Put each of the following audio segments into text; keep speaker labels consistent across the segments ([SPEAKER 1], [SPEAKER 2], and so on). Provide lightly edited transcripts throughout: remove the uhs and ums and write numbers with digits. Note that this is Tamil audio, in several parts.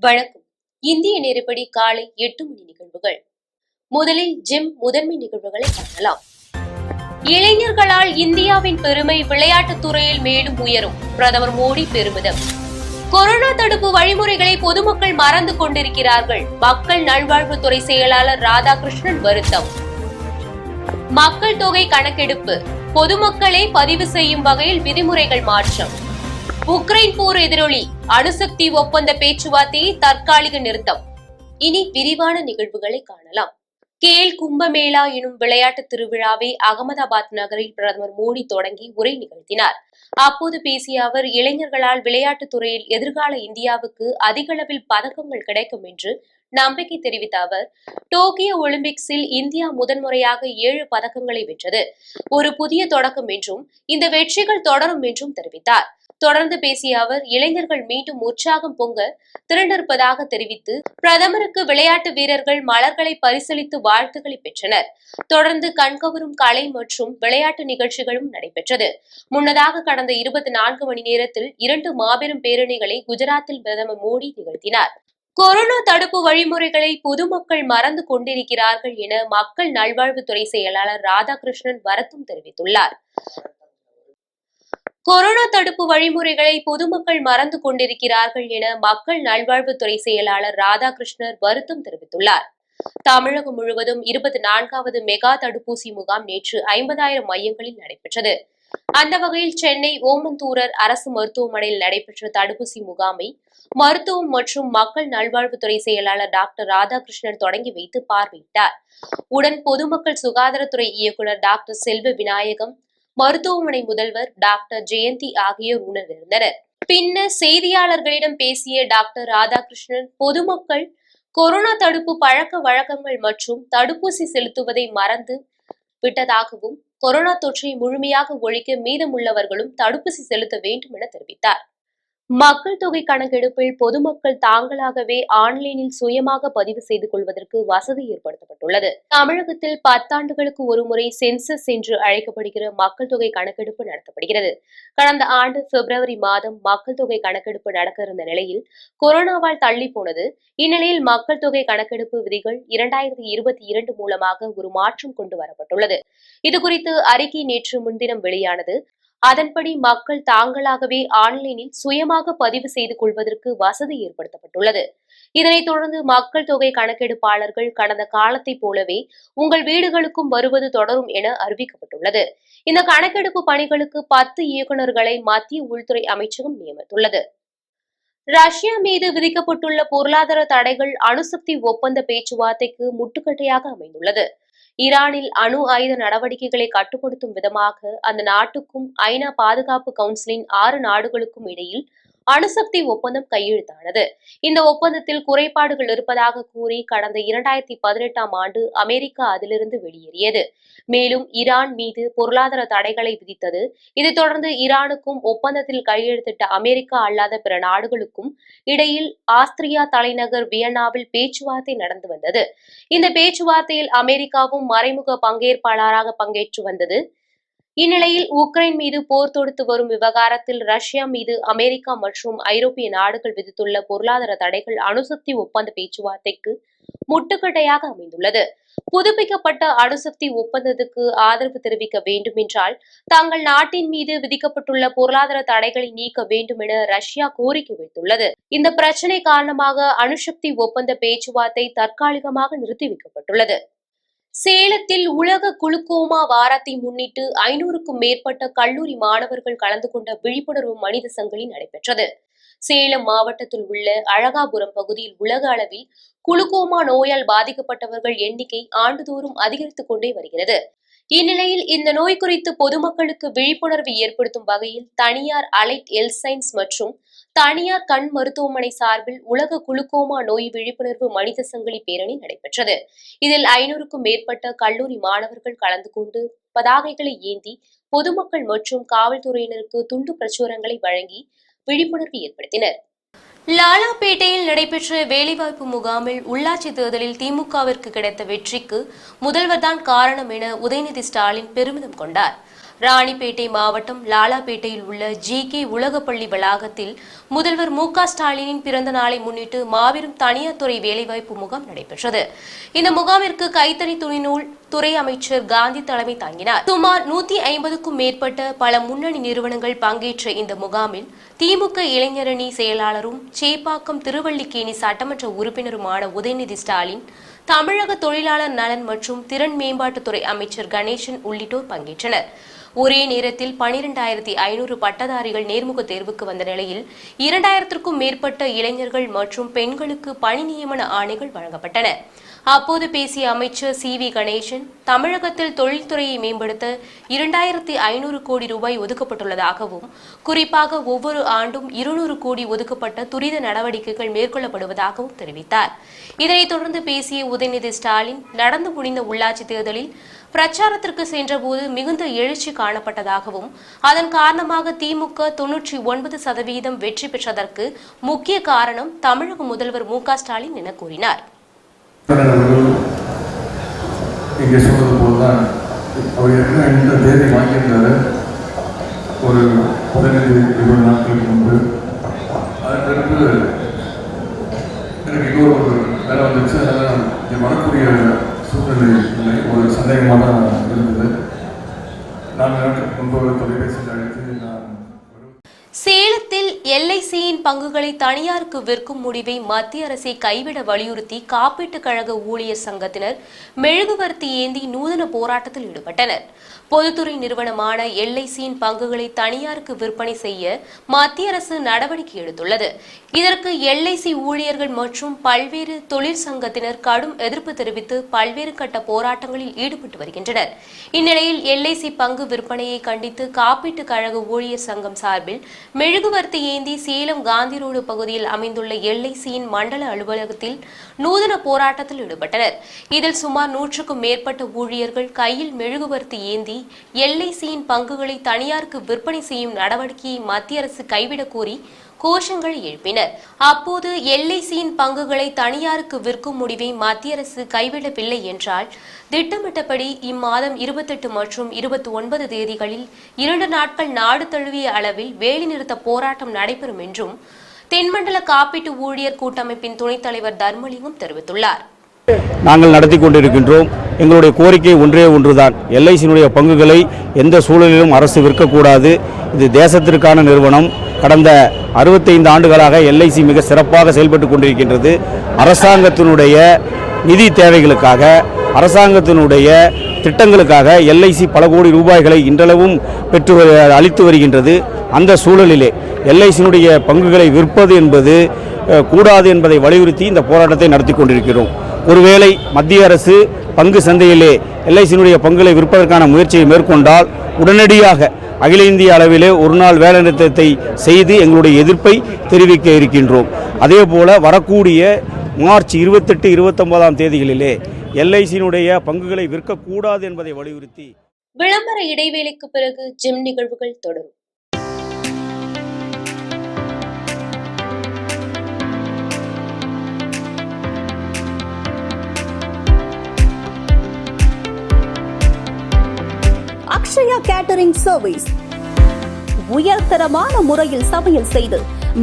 [SPEAKER 1] வணக்கம். இந்திய நேரப்படி காலை 8 மணி நிகழ்வுகள். முதலில் ஜிம் முதன்மை நிகழ்வுகளை காணலாம். இளைஞர்களால் இந்தியாவின் பெருமை, விளையாட்டுத் துறையில் மேலும் உயரும், பிரதமர் மோடி பெருமிதம். கொரோனா தடுப்பு வழிமுறைகளை பொதுமக்கள் மறந்து கொண்டிருக்கிறார்கள், மக்கள் நல்வாழ்வுத்துறை செயலாளர் ராதாகிருஷ்ணன் வருத்தம். மக்கள் தொகை கணக்கெடுப்பு, பொதுமக்களை பதிவு செய்யும் வகையில் விதிமுறைகள் மாற்றம். உக்ரைன் போர் எதிரொலி, அணுசக்தி ஒப்பந்த பேச்சுவார்த்தையை தற்காலிக நிறுத்தம். இனி விரிவான நிகழ்வுகளை காணலாம். கேல் கும்பமேளா எனும் விளையாட்டு திருவிழாவை அகமதாபாத் நகரில் பிரதமர் மோடி தொடங்கி உரை நிகழ்த்தினார். அப்போது பேசிய அவர், இளைஞர்களால் விளையாட்டுத் துறையில் எதிர்கால இந்தியாவுக்கு அதிக அளவில் பதக்கங்கள் கிடைக்கும் என்று நம்பிக்கை தெரிவித்த அவர், டோக்கியோ ஒலிம்பிக்ஸில் இந்தியா முதன்முறையாக 7 பதக்கங்களை வென்றது ஒரு புதிய தொடக்கம் என்றும் இந்த வெற்றிகள் தொடரும் என்றும் தெரிவித்தார். தொடர்ந்து பேசிய அவர், இளைஞர்கள் மீண்டும் உற்சாகம் பொங்க திரண்டிருப்பதாக தெரிவித்து, பிரதமருக்கு விளையாட்டு வீரர்கள் மலர்களை பரிசளித்து வாழ்த்துக்களை பெற்றனர். தொடர்ந்து கண்கவரும் கலை மற்றும் விளையாட்டு நிகழ்ச்சிகளும் நடைபெற்றது. முன்னதாக கடந்த 24 மணி நேரத்தில் 2 மாபெரும் பேரணிகளை குஜராத்தில் பிரதமர் மோடி நிகழ்த்தினார். கொரோனா தடுப்பு வழிமுறைகளை பொதுமக்கள் மறந்து கொண்டிருக்கிறார்கள் என மக்கள் நல்வாழ்வுத்துறை செயலாளர் ராதாகிருஷ்ணன் வருத்தம் தெரிவித்துள்ளார். கொரோனா தடுப்பு வழிமுறைகளை பொதுமக்கள் மறந்து கொண்டிருக்கிறார்கள் என மக்கள் நல்வாழ்வுத்துறை செயலாளர் ராதாகிருஷ்ணன் வருத்தம் தெரிவித்துள்ளார். தமிழகம் முழுவதும் 24வது மெகா தடுப்பூசி முகாம் நேற்று 50,000 மையங்களில் நடைபெற்றது. அந்த வகையில் சென்னை ஓமந்தூரர் அரசு மருத்துவமனையில் நடைபெற்ற தடுப்பூசி முகாமை மருத்துவம் மற்றும் மக்கள் நல்வாழ்வுத்துறை செயலாளர் டாக்டர் ராதாகிருஷ்ணன் தொடங்கி வைத்து பார்வையிட்டார். உடன் பொதுமக்கள் சுகாதாரத்துறை இயக்குநர் டாக்டர் செல்வ விநாயகம், மருத்துவமனை முதல்வர் டாக்டர் ஜெயந்தி ஆகியோர் உணர்ந்திருந்தனர். பின்னர் செய்தியாளர்களிடம் பேசிய டாக்டர் ராதாகிருஷ்ணன், பொதுமக்கள் கொரோனா தடுப்பு பழக்க வழக்கங்கள் மற்றும் தடுப்பூசி செலுத்துவதை மறந்து விட்டதாகவும், கொரோனா தொற்றை முழுமையாக ஒழிக்க மீதமுள்ளவர்களும் தடுப்பூசி செலுத்த வேண்டும் என தெரிவித்தார். மக்கள் தொகை கணக்கெடுப்பில் பொதுமக்கள் தாங்களாகவே ஆன்லைனில் சுயமாக பதிவு செய்து கொள்வதற்கு வசதி ஏற்படுத்தப்பட்டுள்ளது. தமிழகத்தில் 10 ஆண்டுகளுக்கு ஒருமுறை சென்சஸ் என்று அழைக்கப்படுகிற மக்கள் தொகை கணக்கெடுப்பு நடத்தப்படுகிறது. கடந்த ஆண்டு பிப்ரவரி மாதம் மக்கள் தொகை கணக்கெடுப்பு நடக்க இருந்த நிலையில் கொரோனாவால் தள்ளி போனது. இந்நிலையில் மக்கள் தொகை கணக்கெடுப்பு விதிகள் 2022 மூலமாக ஒரு மாற்றம் கொண்டு வரப்பட்டுள்ளது. இதுகுறித்து அறிக்கை நேற்று முன்தினம் வெளியானது. அதன்படி மக்கள் தாங்களாகவே ஆன்லைனில் சுயமாக பதிவு செய்து கொள்வதற்கு வசதி ஏற்படுத்தப்பட்டுள்ளது. இதனைத் தொடர்ந்து மக்கள் தொகை கணக்கெடுப்பாளர்கள் கடந்த காலத்தைப் போலவே உங்கள் வீடுகளுக்கும் வருவது தொடரும் என அறிவிக்கப்பட்டுள்ளது. இந்த கணக்கெடுப்பு பணிகளுக்கு 10 இயக்குநர்களை மத்திய உள்துறை அமைச்சகம் நியமித்துள்ளது. ரஷ்யா மீது விதிக்கப்பட்டுள்ள பொருளாதார தடைகள் அணுசக்தி ஒப்பந்த பேச்சுவார்த்தைக்கு முட்டுக்கட்டையாக அமைந்துள்ளது. ஈரானில் அணு ஆயுத நடவடிக்கைகளை கட்டுப்படுத்தும் விதமாக அந்த நாட்டுக்கும் ஐநா பாதுகாப்பு கவுன்சிலின் 6 நாடுகளுக்கும் இடையில் அணுசக்தி ஒப்பந்தம் கையெழுத்தானது. இந்த ஒப்பந்தத்தில் குறைபாடுகள் இருப்பதாக கூறி கடந்த 2018ஆம் ஆண்டு அமெரிக்கா அதிலிருந்து வெளியேறியது. மேலும் ஈரான் மீது பொருளாதார தடைகளை விதித்தது. இதைத் தொடர்ந்து ஈரானுக்கும் ஒப்பந்தத்தில் கையெழுத்திட்ட அமெரிக்கா அல்லாத பிற நாடுகளுக்கும் இடையில் ஆஸ்திரியா தலைநகர் வியன்னாவில் பேச்சுவார்த்தை நடந்து வந்தது. இந்த பேச்சுவார்த்தையில் அமெரிக்காவும் மறைமுக பங்கேற்பாளராக பங்கேற்று வந்தது. இந்நிலையில் உக்ரைன் மீது போர் தொடுத்து வரும் விவகாரத்தில் ரஷ்யா மீது அமெரிக்கா மற்றும் ஐரோப்பிய நாடுகள் விதித்துள்ள பொருளாதார தடைகள் அணுசக்தி ஒப்பந்த பேச்சுவார்த்தைக்கு முட்டுக்கட்டையாக அமைந்துள்ளது. புதுப்பிக்கப்பட்ட அணுசக்தி ஒப்பந்தத்துக்கு ஆதரவு தெரிவிக்க வேண்டும் என்றால் தங்கள் நாட்டின் மீது விதிக்கப்பட்டுள்ள பொருளாதார தடைகளை நீக்க வேண்டும் என ரஷ்யா கோரிக்கை வைத்துள்ளது. இந்த பிரச்சினை காரணமாக அணுசக்தி ஒப்பந்த பேச்சுவார்த்தை தற்காலிகமாக நிறுத்தி வைக்கப்பட்டுள்ளது. சேலத்தில் உலக குளுக்கோமா வாரத்தை முன்னிட்டு 500க்கும் மேற்பட்ட கல்லூரி மாணவர்கள் கலந்து கொண்ட விழிப்புணர்வு மனித சங்கிலி நடைபெற்றது. சேலம் மாவட்டத்தில் உள்ள அழகாபுரம் பகுதியில் உலக அளவில் குளுக்கோமா நோயால் பாதிக்கப்பட்டவர்கள் எண்ணிக்கை ஆண்டுதோறும் அதிகரித்துக் கொண்டே வருகிறது. இந்நிலையில் இந்த நோய் குறித்து பொதுமக்களுக்கு விழிப்புணர்வு ஏற்படுத்தும் வகையில் தனியார் அலைட் ஹெல்த் சயின்ஸ் மற்றும் தனியார் கண் மருத்துவமனை சார்பில் உலக குளுக்கோமா நோய் விழிப்புணர்வு மனித சங்கிலி பேரணி நடைபெற்றது. இதில் 500க்கும் மேற்பட்ட கல்லூரி மாணவர்கள் கலந்து கொண்டு பதாகைகளை ஏந்தி பொதுமக்கள் மற்றும் காவல்துறையினருக்கு துண்டு பிரச்சுரங்களை வழங்கி விழிப்புணர்வு ஏற்படுத்தினர். லாலாப்பேட்டையில் நடைபெற்ற வேலைவாய்ப்பு முகாமில் உள்ளாட்சி தேர்தலில் திமுகவிற்கு கிடைத்த வெற்றிக்கு முதல்வர்தான் காரணம் என உதயநிதி ஸ்டாலின் பெருமிதம் கொண்டார். ராணிப்பேட்டை மாவட்டம் லாலாப்பேட்டையில் உள்ள ஜி.கே. உலகப்பள்ளி வளாகத்தில் முதல்வர் மு.க. ஸ்டாலினின் பிறந்த நாளை முன்னிட்டு மாபெரும் தனியார் துறை வேலைவாய்ப்பு முகாம் நடைபெற்றது. இந்த முகாமிற்கு கைத்தறி துணிநூல் துறை அமைச்சர் காந்தி தலைமை தாங்கினார். சுமார் 150க்கும் மேற்பட்ட பல முன்னணி நிறுவனங்கள் பங்கேற்ற இந்த முகாமில் திமுக இளைஞரணி செயலாளரும் சேப்பாக்கம் திருவல்லிக்கேணி சட்டமன்ற உறுப்பினருமான உதயநிதி ஸ்டாலின், தமிழக தொழிலாளர் நலன் மற்றும் திறன் மேம்பாட்டுத்துறை அமைச்சர் கணேசன் உள்ளிட்டோர் பங்கேற்றனர். ஒரே நேரத்தில் 12,500 பட்டதாரிகள் நேர்முக தேர்வுக்கு வந்த நிலையில் 2000க்கும் மேற்பட்ட இளைஞர்கள் மற்றும் பெண்களுக்கு பணி நியமன ஆணைகள் வழங்கப்பட்டன. அப்போது பேசிய அமைச்சர் சி.வி. கணேசன், தமிழகத்தில் தொழில்துறையை மேம்படுத்த 2,500 கோடி ரூபாய் ஒதுக்கப்பட்டுள்ளதாகவும், குறிப்பாக ஒவ்வொரு ஆண்டும் 200 கோடி ஒதுக்கப்பட்ட துரித நடவடிக்கைகள் மேற்கொள்ளப்படுவதாகவும் தெரிவித்தார். இதனைத் தொடர்ந்து பேசிய உதயநிதி ஸ்டாலின், நடந்து முடிந்த உள்ளாட்சி தேர்தலில் பிரச்சாரத்திற்கு சென்றபோது மிகுந்த எழுச்சி காணப்பட்டதாகவும், அதன் காரணமாக திமுக 99% வெற்றி பெற்றதற்கு முக்கிய காரணம் தமிழக முதல்வர் மு.க. ஸ்டாலின் என கூறினார்.
[SPEAKER 2] இங்கே சொன்னது போல்தான் அவர் என்ன இந்த தேதி வாங்கியிருந்தாரு ஒரு 15-20 நாட்களுக்கு முன்பு. அதற்கு எனக்கு இன்னொரு வேலை வந்துச்சு. அதனால் இங்கே வரக்கூடிய சூழ்நிலை இல்லை, ஒரு சந்தேகமாக தான் இருந்தது. 4 நாட்களுக்கு முன்பு ஒரு தொலைபேசியில் அழைத்து
[SPEAKER 1] சேலத்தில் எல்ஐசியின் பங்குகளை தனியாருக்கு விற்கும் முடிவை மத்திய அரசை கைவிட வலியுறுத்தி காப்பீட்டுக் கழக ஊழியர் சங்கத்தினர் மெழுகுவர்த்தி ஏந்தி நூதன போராட்டத்தில் ஈடுபட்டனர். பொதுத்துறை நிறுவனமான எல்ஐசியின் பங்குகளை தனியாருக்கு விற்பனை செய்ய மத்திய அரசு நடவடிக்கை எடுத்துள்ளது. இதற்கு எல்ஐசி ஊழியர்கள் மற்றும் பல்வேறு தொழிற்சங்கத்தினர் கடும் எதிர்ப்பு தெரிவித்து பல்வேறு கட்ட போராட்டங்களில் ஈடுபட்டு வருகின்றனர். இந்நிலையில் எல்ஐசி பங்கு விற்பனையை கண்டித்து காப்பீட்டுக் கழக ஊழியர் சங்கம் சார்பில் மெழுகுவர்த்தி ஏந்தி சேலம் காந்தி ரோடு பகுதியில் அமைந்துள்ள எல்ஐசியின் மண்டல அலுவலகத்தில் நூதன போராட்டத்தில் ஈடுபட்டனர். இதில் சுமார் 100க்கும் மேற்பட்ட ஊழியர்கள் கையில் மெழுகுவர்த்தி ஏந்தி எல்ஐசியின் பங்குகளை தனியாருக்கு விற்பனை செய்யும் நடவடிக்கையை மத்திய அரசு கைவிடக் கோரி கோஷங்கள் எழுப்பினர். அப்போது எல்ஐசியின் பங்குகளை தனியாருக்கு விற்கும் முடிவை மத்திய அரசு கைவிடவில்லை என்றால் திட்டமிட்டபடி இம்மாதம் 28 மற்றும் 29 தேதிகளில் 2 நாட்கள் நாடு தழுவிய அளவில் வேலைநிறுத்த போராட்டம் நடைபெறும் என்றும் தென்மண்டல காப்பீட்டு ஊழியர் கூட்டமைப்பின் துணைத் தலைவர் தர்மலிங்கம் தெரிவித்துள்ளார்.
[SPEAKER 3] நாங்கள் நடத்தி கொண்டிருக்கின்றோம். எங்களுடைய கோரிக்கை ஒன்றே ஒன்றுதான், எல்ஐசியினுடைய பங்குகளை எந்த சூழலிலும் அரசு விற்கக்கூடாது. இது தேசத்திற்கான நிறுவனம். கடந்த 65 ஆண்டுகளாக எல்ஐசி மிக சிறப்பாக செயல்பட்டு கொண்டிருக்கின்றது. அரசாங்கத்தினுடைய நிதி தேவைகளுக்காக, அரசாங்கத்தினுடைய திட்டங்களுக்காக எல்ஐசி பல கோடி ரூபாய்களை இன்றளவும் அளித்து வருகின்றது. அந்த சூழலிலே எல்ஐசியினுடைய பங்குகளை விற்பது என்பது கூடாது என்பதை வலியுறுத்தி இந்த போராட்டத்தை நடத்தி கொண்டிருக்கிறோம். ஒருவேளை மத்திய அரசு பங்கு சந்தையிலே எல்ஐசியினுடைய பங்குகளை விற்பதற்கான முயற்சியை மேற்கொண்டால் உடனடியாக அகில இந்திய அளவிலே ஒரு நாள் வேலைநிறுத்தத்தை செய்து எங்களுடைய எதிர்ப்பை தெரிவிக்க இருக்கின்றோம். அதேபோல வரக்கூடிய மார்ச் 28, 29 தேதிகளிலே எல்ஐசியினுடைய பங்குகளை விற்கக்கூடாது என்பதை வலியுறுத்தி
[SPEAKER 1] விளம்பர இடைவேளைக்கு பிறகு ஜிம் நிகழ்வுகள் தொடரும்.
[SPEAKER 4] அக்ஷயா கேட்டரிங் சர்வீஸ் உயர்தரமான முறையில் சமையல் செய்து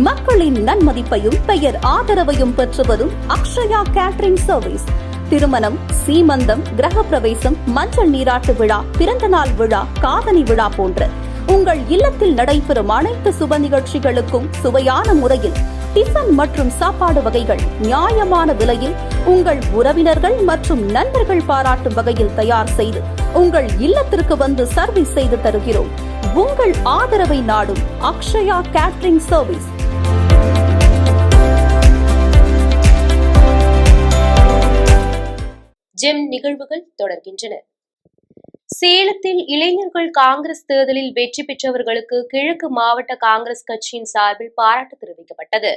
[SPEAKER 4] மக்களின் நன்மதிப்பையும் பெயர் ஆதரவையும் பெற்று வரும் அக்ஷயா கேட்டரிங் சர்வீஸ் திருமணம், சீமந்தம், கிரகப்பிரவேசம், மஞ்சள் நீராட்டு விழா, பிறந்த நாள் விழா, காதணி விழா போன்ற உங்கள் இல்லத்தில் நடைபெறும் அனைத்து சுப நிகழ்ச்சிகளுக்கும் சுவையான முறையில் டிஃபன் மற்றும் சாப்பாடு வகைகள் நியாயமான விலையில் உங்கள் உறவினர்கள் மற்றும் நண்பர்கள் பாராட்டும் வகையில் தயார் செய்து உங்கள் இல்லத்திற்கு வந்து சர்வீஸ் செய்து தருகிறோம். உங்கள் ஆதரவை நாடும் அக்ஷயா கேட்டரிங் சர்வீஸ்.
[SPEAKER 1] ஜெம் நிகழ்வுகள் தொடர்கின்றன. சேலத்தில் இளைஞர்கள் காங்கிரஸ் தேர்தலில் வெற்றி பெற்றவர்களுக்கு கிழக்கு மாவட்ட காங்கிரஸ் கட்சியின் சார்பில் பாராட்டு தெரிவிக்கப்பட்டது.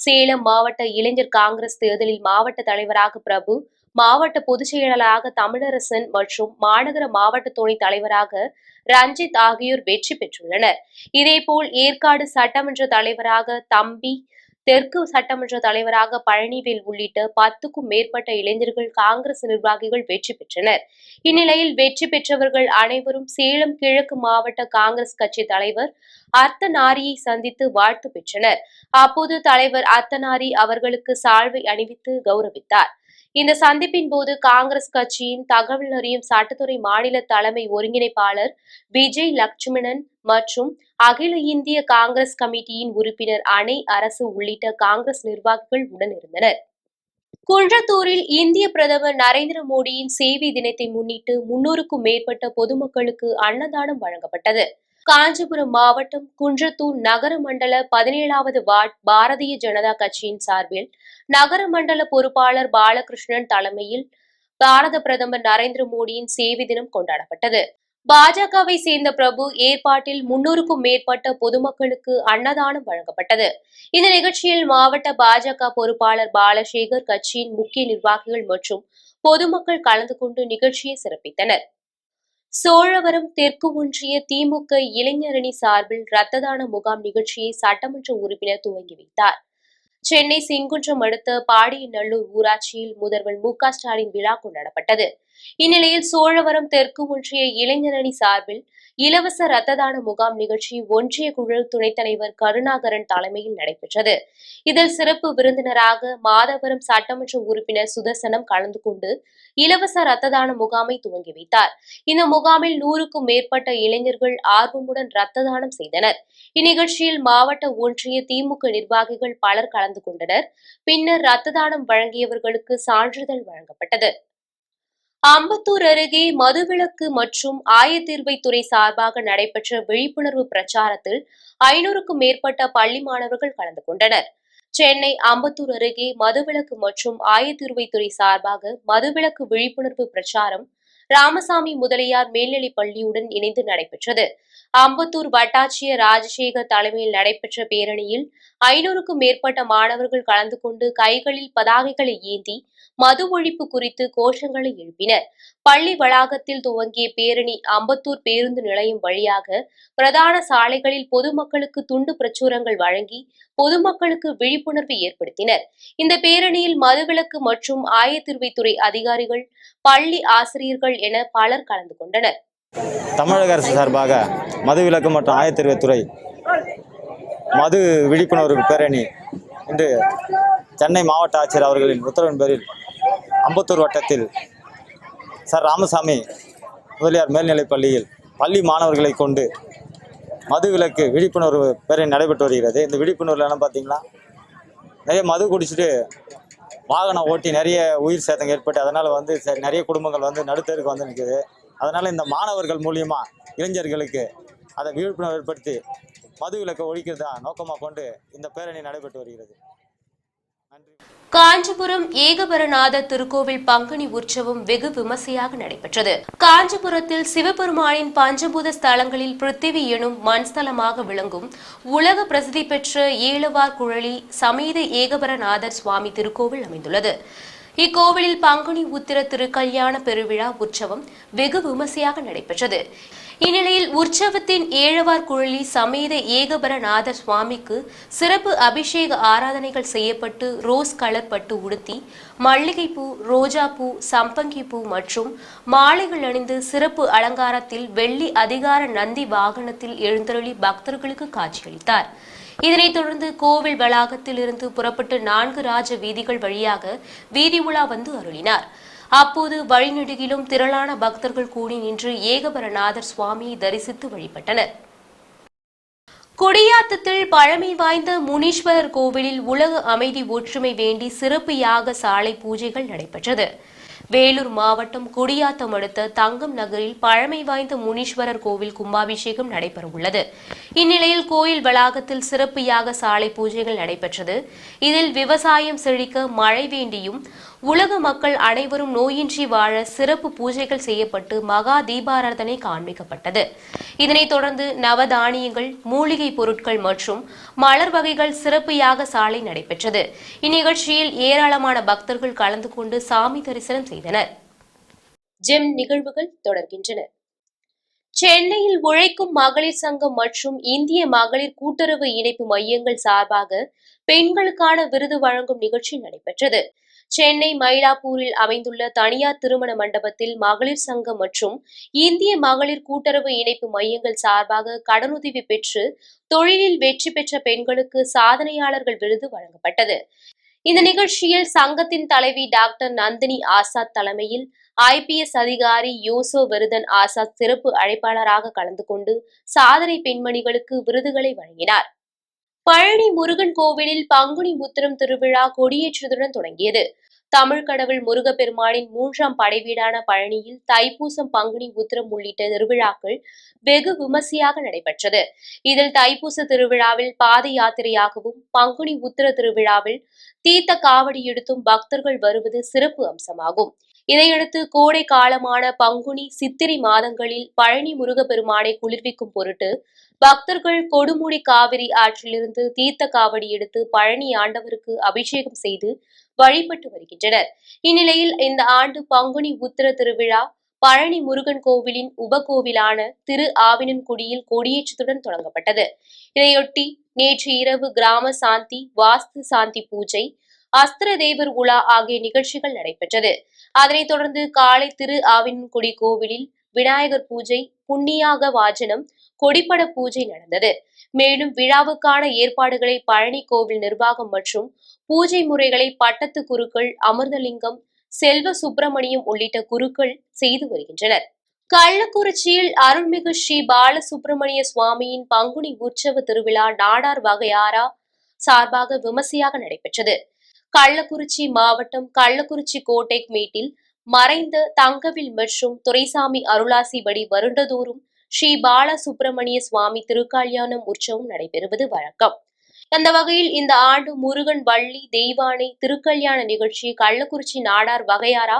[SPEAKER 1] சேலம் மாவட்ட இளைஞர் காங்கிரஸ் தேர்தலில் மாவட்ட தலைவராக பிரபு, மாவட்ட பொதுச் செயலாளராக தமிழரசன் மற்றும் மாநகர மாவட்ட துணைத் தலைவராக ரஞ்சித் ஆகியோர் வெற்றி பெற்றுள்ளனர். இதேபோல் ஏற்காடு சட்டமன்ற தலைவராக தம்பி, தெற்கு சட்டமன்ற தலைவராக பழனிவேல் உள்ளிட்ட 10க்கும் மேற்பட்ட இளைஞர்கள் காங்கிரஸ் நிர்வாகிகள் வெற்றி பெற்றனர். இந்நிலையில் வெற்றி பெற்றவர்கள் அனைவரும் சேலம் கிழக்கு மாவட்ட காங்கிரஸ் கட்சி தலைவர் அர்த்தநாரியை சந்தித்து வாழ்த்து பெற்றனர். அப்போது தலைவர் அர்த்தநாரி அவர்களுக்கு சால்வை அணிவித்து கௌரவித்தார். இந்த சந்திப்பின் போது காங்கிரஸ் கட்சியின் தகவல் அறியும் சட்டத்துறை மாநில தலைமை ஒருங்கிணைப்பாளர் விஜய் லட்சுமணன் மற்றும் அகில இந்திய காங்கிரஸ் கமிட்டியின் உறுப்பினர் அணை அரசு உள்ளிட்ட காங்கிரஸ் நிர்வாகிகள் உடனிருந்தனர். குன்றத்தூரில் இந்திய பிரதமர் நரேந்திர மோடியின் சேவை தினத்தை முன்னிட்டு 300க்கும் மேற்பட்ட பொதுமக்களுக்கு அன்னதானம் வழங்கப்பட்டது. காஞ்சிபுரம் மாவட்டம் குன்றத்தூர் நகர மண்டல 17வது வார்டு பாரதிய ஜனதா கட்சியின் சார்பில் நகர மண்டல பொறுப்பாளர் பாலகிருஷ்ணன் தலைமையில் பாரத பிரதமர் நரேந்திர மோடியின் சேவை தினம் கொண்டாடப்பட்டது. பாஜகவை சேர்ந்த பிரபு ஏற்பாட்டில் 300க்கும் மேற்பட்ட பொதுமக்களுக்கு அன்னதானம் வழங்கப்பட்டது. இந்த நிகழ்ச்சியில் மாவட்ட பாஜக பொறுப்பாளர் பாலசேகர், கட்சியின் முக்கிய நிர்வாகிகள் மற்றும் பொதுமக்கள் கலந்து கொண்டு நிகழ்ச்சியை சிறப்பித்தனர். சோழவரம் தெற்கு ஒன்றிய திமுக இளைஞரணி சார்பில் இரத்த தான முகாம் நிகழ்ச்சியை சட்டமன்ற உறுப்பினர் துவங்கி வைத்தார். சென்னை செங்குன்றம் அடுத்த பாடியநல்லூர் ஊராட்சியில் முதல்வர் மு.க.ஸ்டாலின் விழா கொண்டாடப்பட்டது. இந்நிலையில் சோழவரம் தெற்கு ஒன்றிய இளைஞரணி சார்பில் இலவச இரத்த தான முகாம் நிகழ்ச்சி ஒன்றிய குழு துணைத் தலைவர் கருணாகரன் தலைமையில் நடைபெற்றது. இதில் சிறப்பு விருந்தினராக மாதவரம் சட்டமன்ற உறுப்பினர் சுதர்சனம் கலந்து கொண்டு இலவச இரத்த தான முகாமை துவங்கி வைத்தார். இந்த முகாமில் 100க்கும் மேற்பட்ட இளைஞர்கள் ஆர்வமுடன் இரத்த தானம் செய்தனர். இந்நிகழ்ச்சியில் மாவட்ட ஒன்றிய திமுக நிர்வாகிகள் பலர் கலந்து கொண்டனர். பின்னர் இரத்த தானம் வழங்கியவர்களுக்கு சான்றிதழ் வழங்கப்பட்டது. அம்பத்தூர் அருகே மதுவிலக்கு மற்றும் ஆயத்தீர்வைத்துறை சார்பாக நடைபெற்ற விழிப்புணர்வு பிரச்சாரத்தில் 500க்கும் மேற்பட்ட பள்ளி மாணவர்கள் கலந்து கொண்டனர். சென்னை அம்பத்தூர் அருகே மதுவிலக்கு மற்றும் ஆயத்தீர்வைத்துறை சார்பாக மதுவிலக்கு விழிப்புணர்வு பிரச்சாரம் ராமசாமி முதலியார் மேல்நிலைப் பள்ளியுடன் இணைந்து நடைபெற்றது. அம்பத்தூர் வட்டாட்சியர் ராஜசேகர் தலைமையில் நடைபெற்ற பேரணியில் 500க்கும் மேற்பட்ட மாணவர்கள் கலந்து கொண்டு கைகளில் பதாகைகளை ஏந்தி மது ஒழிப்பு குறித்து கோஷங்களை எழுப்பினர். பள்ளி வளாகத்தில் துவங்கிய பேரணி அம்பத்தூர் பேருந்து நிலையம் வழியாக பிரதான சாலைகளில் பொதுமக்களுக்கு துண்டு பிரச்சுரங்கள் வழங்கி பொதுமக்களுக்கு விழிப்புணர்வு ஏற்படுத்தினர். இந்த பேரணியில் மதுவிலக்கு மற்றும் ஆயத்தீர்வைத்துறை அதிகாரிகள், பள்ளி ஆசிரியர்கள் என பலர் கலந்து கொண்டனர்.
[SPEAKER 5] தமிழக அரசு சார்பாக மதுவிலக்கு மற்றும் ஆயத்தீர்வைத்துறை மது விழிப்புணர்வு பேரணி இன்று சென்னை மாவட்ட ஆட்சியர் அவர்களின் உத்தரவின் பேரில் அம்பத்தூர் வட்டத்தில் சார் ராமசாமி முதலியார் மேல்நிலைப் பள்ளியில் பள்ளி மாணவர்களை கொண்டு மதுவிலக்கு விழிப்புணர்வு பேரணி நடைபெற்று வருகிறது. இந்த விழிப்புணர்வில் என்ன பார்த்தீங்கன்னா, நிறைய மது குடிச்சிட்டு வாகனம் ஓட்டி நிறைய உயிர் சேதம் ஏற்பட்டு அதனால் நிறைய குடும்பங்கள் நடுத்தருக்கு நிற்குது. அதனால் இந்த மாணவர்கள் மூலியமாக இளைஞர்களுக்கு அதை விழிப்புணர்வு ஏற்படுத்தி மதுவிலக்கை ஒழிக்கிறதா நோக்கமாக கொண்டு இந்த பேரணி நடைபெற்று வருகிறது. நன்றி.
[SPEAKER 1] காஞ்சிபுரம் ஏகபரநாத திருக்கோவில் பங்குனி உற்சவம் வெகு விமர்சையாக நடைபெற்றது. காஞ்சிபுரத்தில் சிவபெருமானின் பஞ்சபூத ஸ்தலங்களில் பிருத்திவி எனும் மண்ஸ்தலமாக விளங்கும் உலக பிரசித்தி பெற்ற ஏலவார் குழலி சமேத ஏகபரநாதர் சுவாமி திருக்கோவில் அமைந்துள்ளது. இக்கோவிலில் பங்குனி உத்திர திருக்கல்யாண பெருவிழா உற்சவம் வெகு விமர்சையாக நடைபெற்றது. இந்நிலையில் உற்சவத்தின் ஏழவார் குழலி சமேத ஏகபரநாதர் சுவாமிக்கு சிறப்பு அபிஷேக ஆராதனைகள் செய்யப்பட்டு ரோஸ் கலர் பட்டு உடுத்தி மல்லிகைப்பூ, ரோஜாப்பூ, சம்பங்கிப்பூ மற்றும் மாலைகள் அணிந்து சிறப்பு அலங்காரத்தில் வெள்ளி அதிகார நந்தி வாகனத்தில் எழுந்தருளி பக்தர்களுக்கு காட்சியளித்தார். இதனைத் தொடர்ந்து கோவில் வளாகத்தில் இருந்து புறப்பட்டு 4 ராஜ வீதிகள் வழியாக வீதி உலா வந்து அருளினார். அப்போது வழிநெடுகிலும் திரளான பக்தர்கள் கூடி நின்று ஏகபரநாதர் சுவாமியை தரிசித்து வழிபட்டனர். குடியாத்தத்தில் பழமை வாய்ந்த முனீஸ்வரர் கோவிலில் உலக அமைதி ஒற்றுமை வேண்டி சிறப்பு யாக சாலை பூஜைகள் நடைபெற்றது. வேலூர் மாவட்டம் குடியாத்தம் அடுத்த தங்கம் நகரில் பழமை வாய்ந்த முனீஸ்வரர் கோவில் கும்பாபிஷேகம் நடைபெறவுள்ளது. இந்நிலையில் கோயில் வளாகத்தில் சிறப்பு யாக சாலை பூஜைகள் நடைபெற்றது. இதில் விவசாயம் செழிக்க மழை வேண்டியும் உலக மக்கள் அனைவரும் நோயின்றி வாழ சிறப்பு பூஜைகள் செய்யப்பட்டு மகா தீபாராதனை காண்பிக்கப்பட்டது. இதனைத் தொடர்ந்து நவதானியங்கள், மூலிகை பொருட்கள் மற்றும் மலர் வகைகள் சிறப்பு யாக சாலை நடைபெற்றது. இந்நிகழ்ச்சியில் ஏராளமான பக்தர்கள் கலந்து கொண்டு சாமி தரிசனம் செய்தனர். ஜெம் நிகழ்வுகள் தொடர்கின்றன. சென்னையில் உழைக்கும் மகளிர் சங்கம் மற்றும் இந்திய மகளிர் கூட்டுறவு இணைப்பு மையங்கள் சார்பாக பெண்களுக்கான விருது வழங்கும் நிகழ்ச்சி நடைபெற்றது. சென்னை மயிலாப்பூரில் அமைந்துள்ள தனியார் திருமண மண்டபத்தில் மகளிர் சங்கம் மற்றும் இந்திய மகளிர் கூட்டுறவு இணைப்பு மையங்கள் சார்பாக கடனுதவி பெற்று தொழிலில் வெற்றி பெற்ற பெண்களுக்கு சாதனையாளர்கள் விருது வழங்கப்பட்டது. இந்த நிகழ்ச்சியில் சங்கத்தின் தலைவி டாக்டர் நந்தினி ஆசாத் தலைமையில் IPS அதிகாரி யோசோ விருதன் ஆசாத் சிறப்பு அழைப்பாளராக கலந்து கொண்டு சாதனை பெண்மணிகளுக்கு விருதுகளை வழங்கினார். பழனி முருகன் கோவிலில் பங்குனி உத்திரம் திருவிழா கொடியேற்றத்துடன் தொடங்கியது. தமிழ் கடவுள் முருகப்பெருமானின் 3ஆம் படைவீடான பழனியில் தைப்பூசம், பங்குனி உத்திரம் உள்ளிட்ட திருவிழாக்கள் வெகு விமர்சையாக நடைபெற்றது. இதில் தைப்பூச திருவிழாவில் பாத யாத்திரையாகவும், பங்குனி உத்திர திருவிழாவில் தீர்த்த காவடி எடுத்தும் பக்தர்கள் வருவது சிறப்பு அம்சமாகும். இதையடுத்து கோடை காலமான பங்குனி, சித்திரை மாதங்களில் பழனி முருகப்பெருமானை குளிர்விக்கும் பொருட்டு பக்தர்கள் கொடுமுடி காவிரி ஆற்றிலிருந்து தீர்த்த காவடி எடுத்து பழனி ஆண்டவருக்கு அபிஷேகம் செய்து வழிபட்டு வருகின்றனர். இந்நிலையில் இந்த ஆண்டு பங்குனி உத்திர திருவிழா பழனி முருகன் கோவிலின் உபகோவிலான திரு ஆவினன்குடியில் கொடியேற்றத்துடன் தொடங்கப்பட்டது. இதையொட்டி நேற்று இரவு கிராம சாந்தி, வாஸ்து சாந்தி பூஜை, அஸ்திர தேவர் உலா ஆகிய நிகழ்ச்சிகள் நடைபெற்றது. அதனைத் தொடர்ந்து காலை திரு ஆவினன்குடி கோவிலில் விநாயகர் பூஜை, புண்ணியாக வாஜனம், கொடிப்பட பூஜை நடந்தது. மேலும் விழாவுக்கான ஏற்பாடுகளை பழனி கோவில் நிர்வாகம் மற்றும் பூஜை முறைகளை பட்டத்து குருக்கள் அமிர்தலிங்கம், செல்வ சுப்பிரமணியம் உள்ளிட்ட குருக்கள் செய்து வருகின்றனர். கள்ளக்குறிச்சியில் அருள்மிகு ஸ்ரீ பாலசுப்பிரமணிய சுவாமியின் பங்குனி உற்சவ திருவிழா நாடார் வகையாரா சார்பாக விமர்சையாக நடைபெற்றது. கள்ளக்குறிச்சி மாவட்டம் கள்ளக்குறிச்சி கோட்டை மேட்டில் மறைந்த தங்கவில் மற்றும் துரைசாமி அருளாசிபடி வருடந்தோறும் ஸ்ரீ பாலசுப்பிரமணிய சுவாமி திருக்கல்யாணம் உற்சவம் நடைபெறுவது வழக்கம். அந்த வகையில் இந்த ஆண்டு முருகன், வள்ளி, தெய்வானை திருக்கல்யாண நிகழ்ச்சி கள்ளக்குறிச்சி நாடார் வகையாரா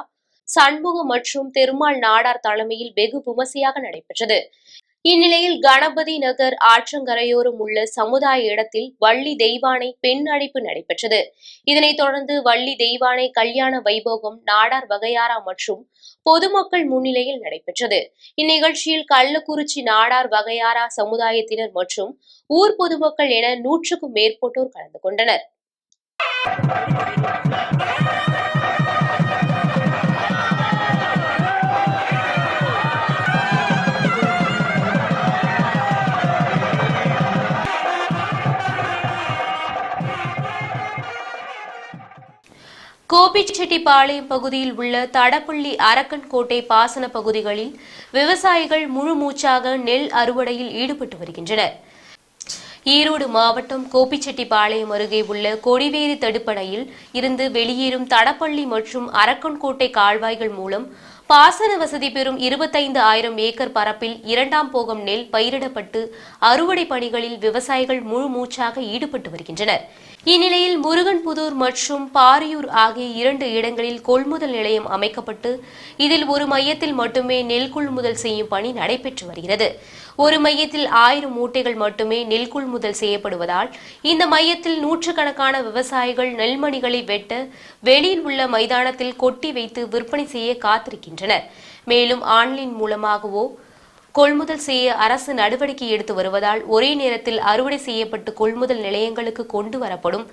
[SPEAKER 1] சண்முகம் மற்றும் திருமால் நாடார் தலைமையில் வெகு விமர்சையாக நடைபெற்றது. இந்நிலையில் கணபதி நகர் ஆற்றங்கரையோரம் உள்ள சமுதாய இடத்தில் வள்ளி தெய்வானை பெண் அழைப்பு நடைபெற்றது. இதனைத் தொடர்ந்து வள்ளி தெய்வானை கல்யாண வைபோகம் நாடார் வகையாரா மற்றும் பொதுமக்கள் முன்னிலையில் நடைபெற்றது. இந்நிகழ்ச்சியில் கள்ளக்குறிச்சி நாடார் வகையாரா சமுதாயத்தினர் மற்றும் ஊர் பொதுமக்கள் என 100க்கும் மேற்பட்டோர் கலந்து கொண்டனர். கோபிச்செட்டிப்பாளையம் பகுதியில் உள்ள தடப்பள்ளி, அரக்கன்கோட்டை பாசன பகுதிகளில் விவசாயிகள் முழு மூச்சாக நெல் அறுவடையில் ஈடுபட்டு வருகின்றனர். ஈரோடு மாவட்டம் கோபிச்செட்டிப்பாளையம் அருகே உள்ள கொடிவேரி தடுப்பணையில் இருந்து வெளியேறும் தடப்பள்ளி மற்றும் அரக்கன்கோட்டை கால்வாய்கள் மூலம் பாசன வசதி பெறும் 25,000 ஏக்கர் பரப்பில் 2ஆம் போகம் நெல் பயிரிடப்பட்டு அறுவடை பணிகளில் விவசாயிகள் முழு மூச்சாக ஈடுபட்டு வருகின்றனர். இந்நிலையில் முருகன்புதூர் மற்றும் பாரியூர் ஆகிய 2 இடங்களில் கொள்முதல் நிலையம் அமைக்கப்பட்டு இதில் ஒரு மையத்தில் மட்டுமே நெல் கொள்முதல் செய்யும் பணி நடைபெற்று வருகிறது. ஒரு மையத்தில் 1000 மூட்டைகள் மட்டுமே நெல் கொள்முதல் செய்யப்படுவதால் இந்த மையத்தில் நூற்றுக்கணக்கான விவசாயிகள் நெல்மணிகளை வெட்ட வெளியில் உள்ள மைதானத்தில் கொட்டி வைத்து விற்பனை செய்ய காத்திருக்கின்றனர். மேலும் ஆன்லைன் மூலமாகவோ கொள்முதல் செய்ய அரசு நடவடிக்கை எடுத்து வருவதால் ஒரே நேரத்தில் அறுவடை செய்யப்பட்டு கொள்முதல் நிலையங்களுக்கு கொண்டு வரப்படும்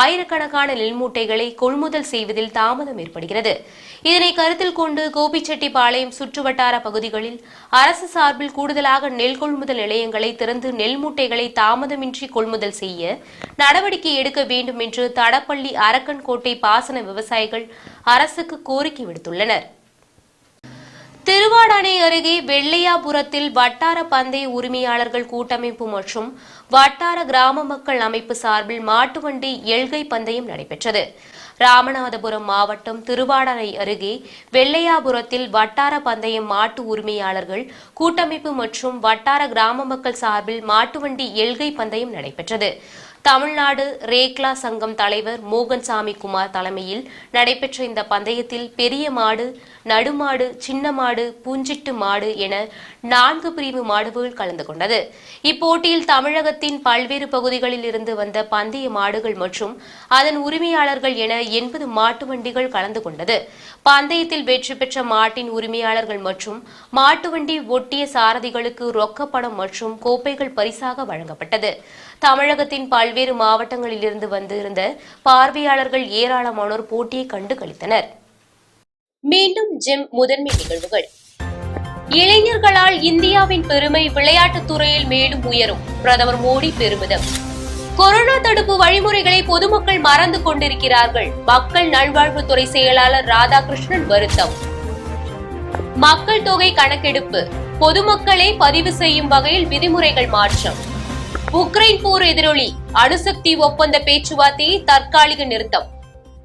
[SPEAKER 1] ஆயிரக்கணக்கான நெல் மூட்டைகளை கொள்முதல் செய்வதில் தாமதம் ஏற்படுகிறது. இதனை கருத்தில் கொண்டு கோபிச்செட்டிப்பாளையம் சுற்றுவட்டார பகுதிகளில் அரசு சார்பில் கூடுதலாக நெல் கொள்முதல் நிலையங்களை திறந்து நெல் மூட்டைகளை தாமதமின்றி கொள்முதல் செய்ய நடவடிக்கை எடுக்க வேண்டும் என்று தடப்பள்ளி, அரக்கன்கோட்டை பாசன விவசாயிகள் அரசுக்கு கோரிக்கை விடுத்துள்ளனர். திருவாடானை அருகே வெள்ளையாபுரத்தில் வட்டார பந்தய உரிமையாளர்கள் கூட்டமைப்பு மற்றும் வட்டார கிராம மக்கள் அமைப்பு சார்பில் மாட்டு வண்டி எல்கை பந்தயம் நடைபெற்றது. ராமநாதபுரம் மாவட்டம் திருவாடானை அருகே வெள்ளையாபுரத்தில் வட்டார பந்தயம் மாட்டு உரிமையாளர்கள் கூட்டமைப்பு மற்றும் வட்டார கிராம மக்கள் சார்பில் மாட்டு வண்டி எல்கை பந்தயம் நடைபெற்றது. தமிழ்நாடு ரேக்லா சங்கம் தலைவர் மோகன்சாமி குமார் தலைமையில் நடைபெற்ற இந்த பந்தயத்தில் பெரிய மாடு, நடுமாடு, சின்ன மாடு, பூஞ்சிட்டு மாடு என 4 பிரிவு மாடுகள் கலந்து கொண்டது. இப்போட்டியில் தமிழகத்தின் பல்வேறு பகுதிகளில் இருந்து வந்த பந்தய மாடுகள் மற்றும் அதன் உரிமையாளர்கள் என 80 மாட்டு வண்டிகள் கலந்து கொண்டது. பந்தயத்தில் வெற்றி பெற்ற மாட்டின் உரிமையாளர்கள் மற்றும் மாட்டு வண்டி ஒட்டிய சாரதிகளுக்கு ரொக்கப்பணம் மற்றும் கோப்பைகள் பரிசாக வழங்கப்பட்டது. தமிழகத்தின் பல்வேறு மாவட்டங்களிலிருந்து வந்திருந்த பார்வையாளர்கள் ஏராளமானோர் போட்டியை கண்டு களித்தனர். மீண்டும் ஜிம் முதன்மை நிகழ்வுகள். இளைஞர்களால் இந்தியாவின் பெருமை விளையாட்டுத் துறையில் மேலும் உயரும், பிரதமர் மோடி பெருமிதம். கொரோனா தடுப்பு வழிமுறைகளை பொதுமக்கள் மறந்து கொண்டிருக்கிறார்கள், மக்கள் நல்வாழ்வுத்துறை செயலாளர் ராதாகிருஷ்ணன் வருத்தம். மக்கள் தொகை கணக்கெடுப்பு, பொதுமக்களை பதிவு செய்யும் வகையில் விதிமுறைகள் மாற்றம். உக்ரைன் போர் எதிரொலி, அணுசக்தி ஒப்பந்த பேச்சுவார்த்தையை தற்காலிக நிறுத்தம்.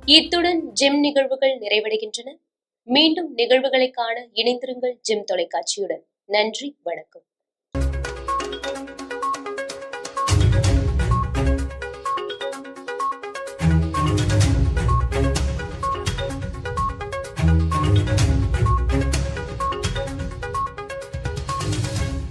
[SPEAKER 1] இத்துடன் ஜிம் நிகழ்வுகள் நிறைவடைகின்றன. மீண்டும் நிகழ்வுகளை காண இணைந்திருங்கள் ஜிம் தொலைக்காட்சியுடன். நன்றி, வணக்கம்.